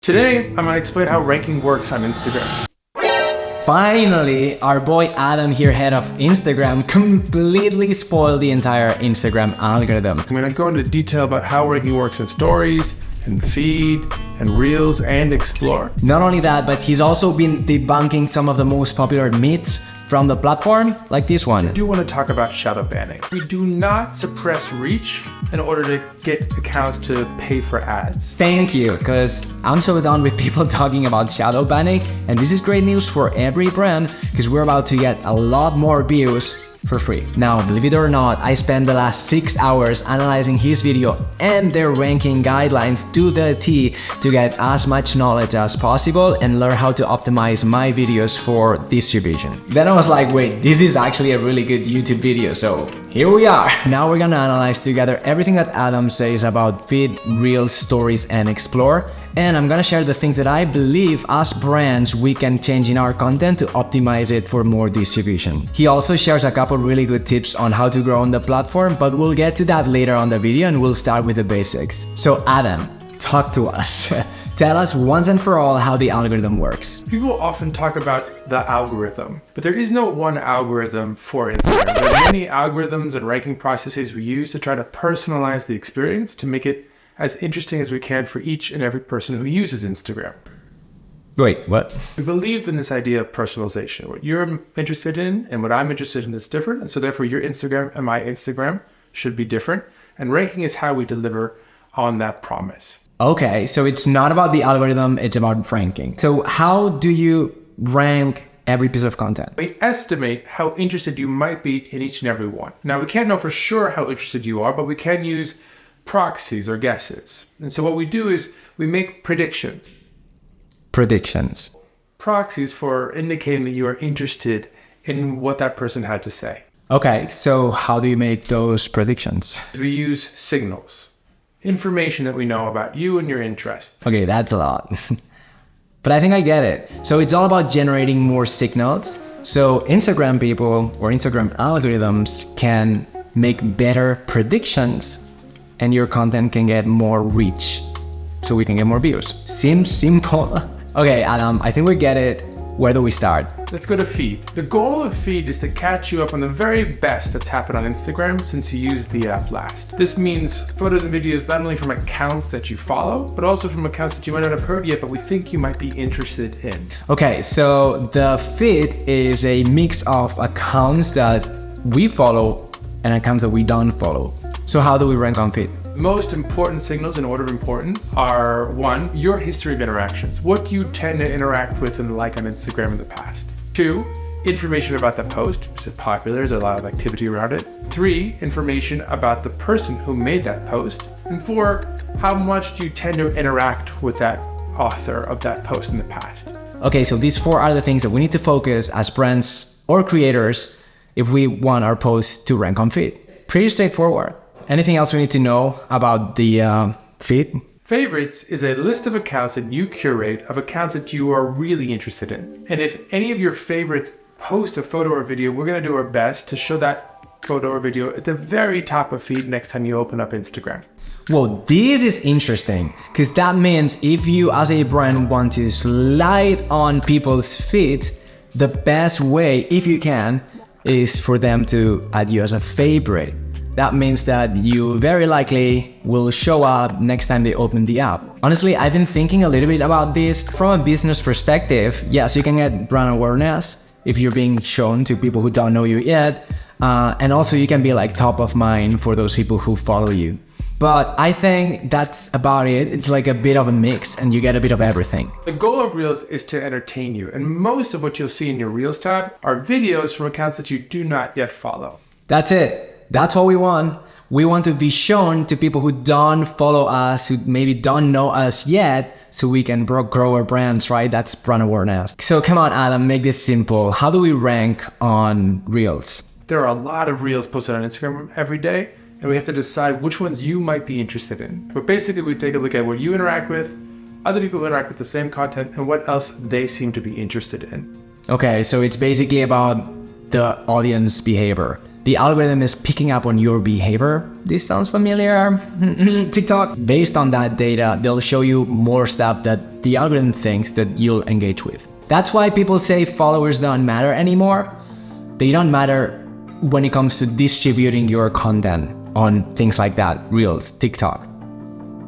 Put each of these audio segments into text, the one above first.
Today, I'm going to explain how ranking works on Instagram. Finally, our boy Adam here, head of Instagram, completely spoiled the entire Instagram algorithm. I'm going to go into detail about how ranking works in stories, and feed, and reels, and explore. Not only that, but he's also been debunking some of the most popular myths from the platform, like this one. I do want to talk about shadow banning. We do not suppress reach in order to get accounts to pay for ads. Thank you, because I'm so done with people talking about shadow banning, and this is great news for every brand, because we're about to get a lot more views for free. Now, believe it or not, I spent the last 6 hours analyzing his video and their ranking guidelines to the T to get as much knowledge as possible and learn how to optimize my videos for distribution. Then I was like, wait, this is actually a really good YouTube video, so here we are. Now we're gonna analyze together everything that Adam says about feed, reels, stories, and explore, and I'm gonna share the things that I believe as brands we can change in our content to optimize it for more distribution. He also shares a couple really good tips on how to grow on the platform, but we'll get to that later on the video and we'll start with the basics. So Adam, talk to us. Tell us once and for all how the algorithm works. People often talk about the algorithm, but there is no one algorithm for Instagram. There are many algorithms and ranking processes we use to try to personalize the experience to make it as interesting as we can for each and every person who uses Instagram. Wait, what? We believe in this idea of personalization. What you're interested in and what I'm interested in is different, and so therefore your Instagram and my Instagram should be different, and ranking is how we deliver on that promise. Okay, so it's not about the algorithm, it's about ranking. So how do you rank every piece of content? We estimate how interested you might be in each and every one. Now, we can't know for sure how interested you are, but we can use proxies or guesses. And so what we do is we make predictions. Predictions. Proxies for indicating that you are interested in what that person had to say. Okay, so how do you make those predictions? We use signals, information that we know about you and your interests. Okay, that's a lot. But I think I get it. So it's all about generating more signals. So Instagram people or Instagram algorithms can make better predictions and your content can get more reach. So we can get more views. Seems simple. Okay, Adam, I think we get it. Where do we start? Let's go to feed. The goal of feed is to catch you up on the very best that's happened on Instagram since you used the app last. This means photos and videos not only from accounts that you follow, but also from accounts that you might not have heard yet, but we think you might be interested in. Okay, so the feed is a mix of accounts that we follow and accounts that we don't follow. So how do we rank on feed? Most important signals in order of importance are: 1, your history of interactions. What you tend to interact with and like on Instagram in the past. 2, information about the post. Is it popular? Is there a lot of activity around it? 3, information about the person who made that post. And 4, how much do you tend to interact with that author of that post in the past? Okay, so these 4 are the things that we need to focus as brands or creators if we want our posts to rank on feed. Pretty straightforward. Anything else we need to know about the feed? Favorites is a list of accounts that you curate of accounts that you are really interested in. And if any of your favorites post a photo or video, we're going to do our best to show that photo or video at the very top of feed next time you open up Instagram. Well, this is interesting because that means if you as a brand want to slide on people's feed, the best way, if you can, is for them to add you as a favorite. That means that you very likely will show up next time they open the app. Honestly, I've been thinking a little bit about this from a business perspective. Yes, you can get brand awareness if you're being shown to people who don't know you yet. And also you can be like top of mind for those people who follow you. But I think that's about it. It's like a bit of a mix and you get a bit of everything. The goal of Reels is to entertain you. And most of what you'll see in your Reels tab are videos from accounts that you do not yet follow. That's it. That's what we want. We want to be shown to people who don't follow us, who maybe don't know us yet, so we can grow our brands, right? That's brand awareness. So come on, Adam, make this simple. How do we rank on Reels? There are a lot of Reels posted on Instagram every day, and we have to decide which ones you might be interested in. But basically, we take a look at what you interact with, other people who interact with the same content, and what else they seem to be interested in. Okay, so it's basically about the audience behavior. The algorithm is picking up on your behavior. This sounds familiar? TikTok. Based on that data, they'll show you more stuff that the algorithm thinks that you'll engage with. That's why people say followers don't matter anymore. They don't matter when it comes to distributing your content on things like that, Reels, TikTok.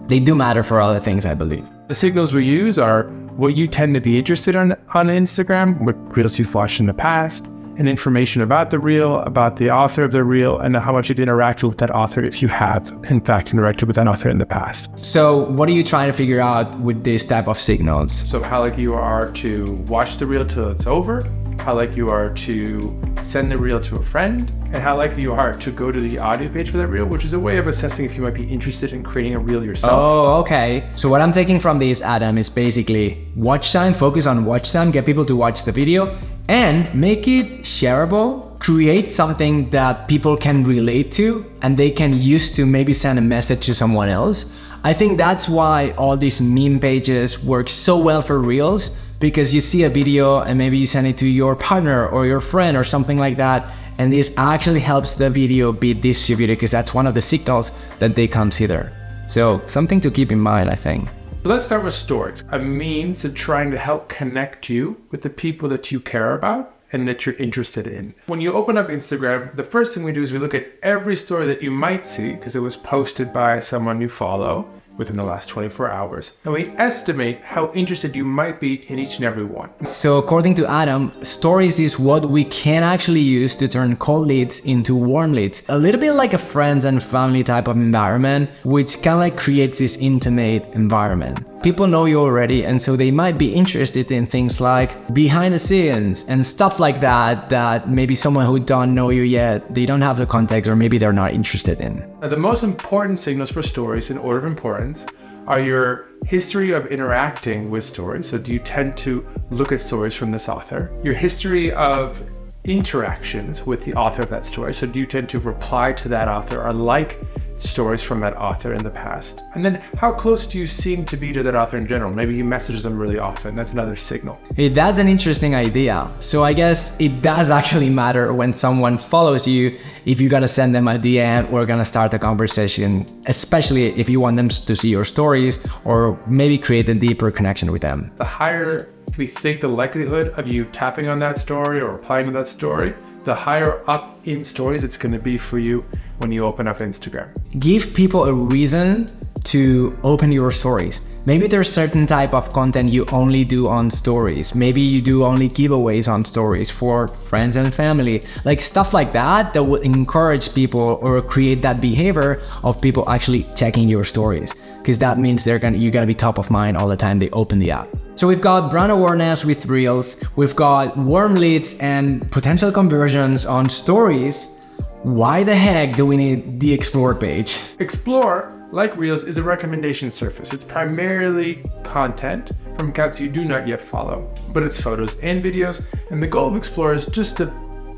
They do matter for other things, I believe. The signals we use are what you tend to be interested in on Instagram, what Reels you've watched in the past, and information about the reel, about the author of the reel, and how much you've interacted with that author if you have, in fact, interacted with that author in the past. So what are you trying to figure out with this type of signals? So how like you are to watch the reel till it's over, how likely you are to send the reel to a friend, and how likely you are to go to the audio page for that reel, which is a way of assessing if you might be interested in creating a reel yourself. Oh, okay. So what I'm taking from this, Adam, is basically watch time, focus on watch time, get people to watch the video, and make it shareable. Create something that people can relate to and they can use to maybe send a message to someone else. I think that's why all these meme pages work so well for Reels, because you see a video and maybe you send it to your partner or your friend or something like that, and this actually helps the video be distributed, because that's one of the signals that they consider. So something to keep in mind, I think. So let's start with stories, a means of trying to help connect you with the people that you care about and that you're interested in. When you open up Instagram, the first thing we do is we look at every story that you might see because it was posted by someone you follow within the last 24 hours. And we estimate how interested you might be in each and every one. So according to Adam, stories is what we can actually use to turn cold leads into warm leads. A little bit like a friends and family type of environment, which kind of like creates this intimate environment. People know you already, and so they might be interested in things like behind the scenes and stuff like that, that maybe someone who don't know you yet, they don't have the context, or maybe they're not interested in. Now, the most important signals for stories in order of importance are your history of interacting with stories. So do you tend to look at stories from this author? Your history of interactions with the author of that story. So do you tend to reply to that author or like stories from that author in the past? And then how close do you seem to be to that author in general? Maybe you message them really often. That's another signal. Hey, that's an interesting idea. So I guess it does actually matter when someone follows you, if you gotta send them a DM or gonna start a conversation, especially if you want them to see your stories or maybe create a deeper connection with them. The higher we think the likelihood of you tapping on that story or replying to that story, the higher up in stories it's going to be for you when you open up Instagram. Give people a reason to open your stories. Maybe there's certain type of content you only do on stories. Maybe you do only giveaways on stories for friends and family. Like stuff like that that would encourage people or create that behavior of people actually checking your stories. Because that means you gotta be top of mind all the time they open the app. So we've got brand awareness with Reels, we've got warm leads and potential conversions on stories. Why the heck do we need the Explore page? Explore, like Reels, is a recommendation surface. It's primarily content from accounts you do not yet follow, but it's photos and videos, and the goal of Explore is just to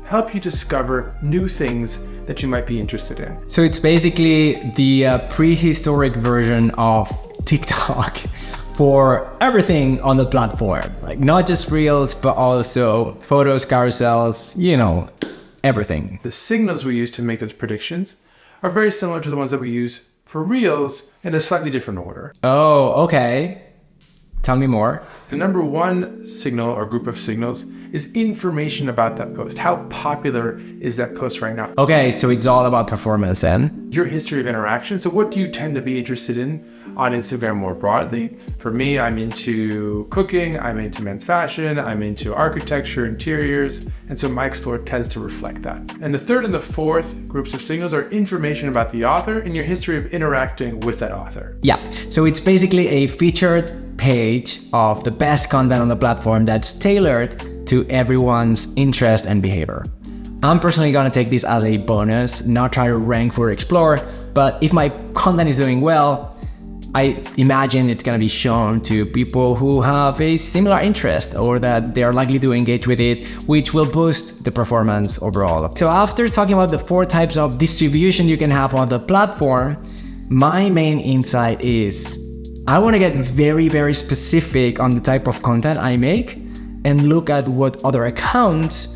help you discover new things that you might be interested in. So it's basically the prehistoric version of TikTok for everything on the platform. Like not just Reels, but also photos, carousels, you know, everything. The signals we use to make those predictions are very similar to the ones that we use for Reels in a slightly different order. Oh, okay. Tell me more. The number one signal or group of signals is information about that post. How popular is that post right now? Okay, so it's all about performance then. Your history of interaction. So what do you tend to be interested in on Instagram more broadly? For me, I'm into cooking, I'm into men's fashion, I'm into architecture, interiors, and so my Explore tends to reflect that. And the third and the fourth groups of signals are information about the author and your history of interacting with that author. Yeah, so it's basically a featured page of the best content on the platform that's tailored to everyone's interest and behavior. I'm personally gonna take this as a bonus, not try to rank for Explore, but if my content is doing well, I imagine it's gonna be shown to people who have a similar interest or that they are likely to engage with it, which will boost the performance overall. So after talking about the 4 types of distribution you can have on the platform, my main insight is I wanna get very, very specific on the type of content I make and look at what other accounts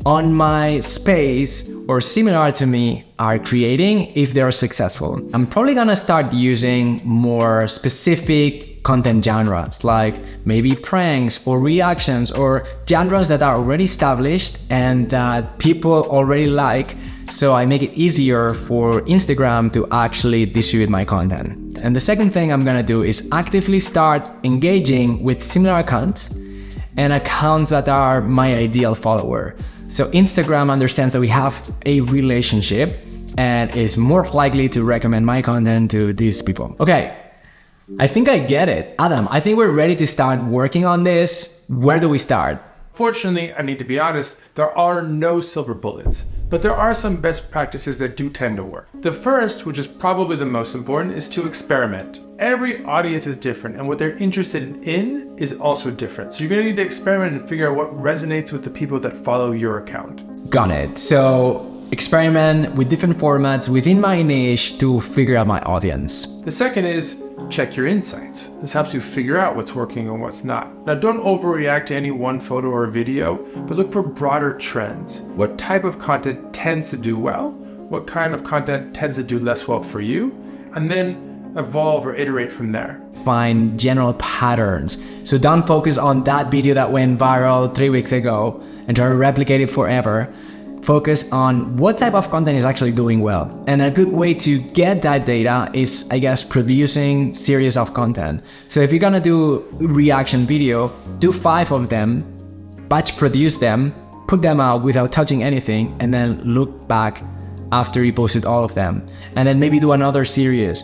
on my space or similar to me are creating if they're successful. I'm probably gonna start using more specific content genres, like maybe pranks or reactions, or genres that are already established and that people already like, so I make it easier for Instagram to actually distribute my content. And the second thing I'm gonna do is actively start engaging with similar accounts and accounts that are my ideal follower. So Instagram understands that we have a relationship and is more likely to recommend my content to these people. Okay, I think I get it. Adam, I think we're ready to start working on this. Where do we start? Fortunately, I need to be honest, there are no silver bullets, but there are some best practices that do tend to work. The first, which is probably the most important, is to experiment. Every audience is different, and what they're interested in is also different. So you're gonna need to experiment and figure out what resonates with the people that follow your account. Got it. So experiment with different formats within my niche to figure out my audience. The second is check your insights. This helps you figure out what's working and what's not. Now, don't overreact to any one photo or video, but look for broader trends. What type of content tends to do well? What kind of content tends to do less well for you? And then evolve or iterate from there. Find general patterns. So don't focus on that video that went viral 3 weeks ago and try to replicate it forever. Focus on what type of content is actually doing well. And a good way to get that data is, I guess, producing series of content. So if you're gonna do reaction video, do 5 of them, batch produce them, put them out without touching anything, and then look back after you posted all of them. And then maybe do another series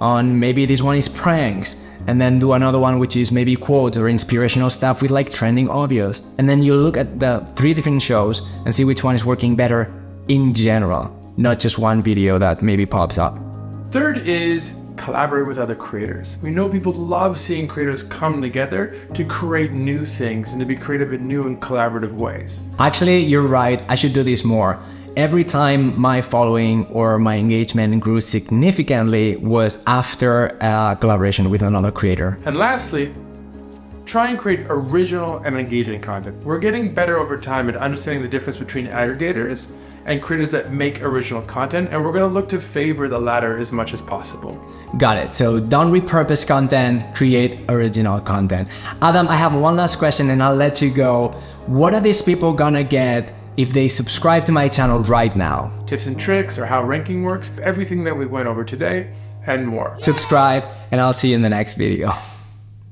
on, maybe this one is pranks, and then do another one which is maybe quotes or inspirational stuff with like trending audios. And then you look at the 3 different shows and see which one is working better in general, not just one video that maybe pops up. Third is collaborate with other creators. We know people love seeing creators come together to create new things and to be creative in new and collaborative ways. Actually, you're right, I should do this more. Every time my following or my engagement grew significantly was after a collaboration with another creator. And lastly, try and create original and engaging content. We're getting better over time at understanding the difference between aggregators and creators that make original content, and we're gonna look to favor the latter as much as possible. Got it. So don't repurpose content, create original content. Adam, I have one last question and I'll let you go. What are these people gonna get if they subscribe to my channel right now? Tips and tricks, or how ranking works, everything that we went over today, and more. Subscribe, and I'll see you in the next video.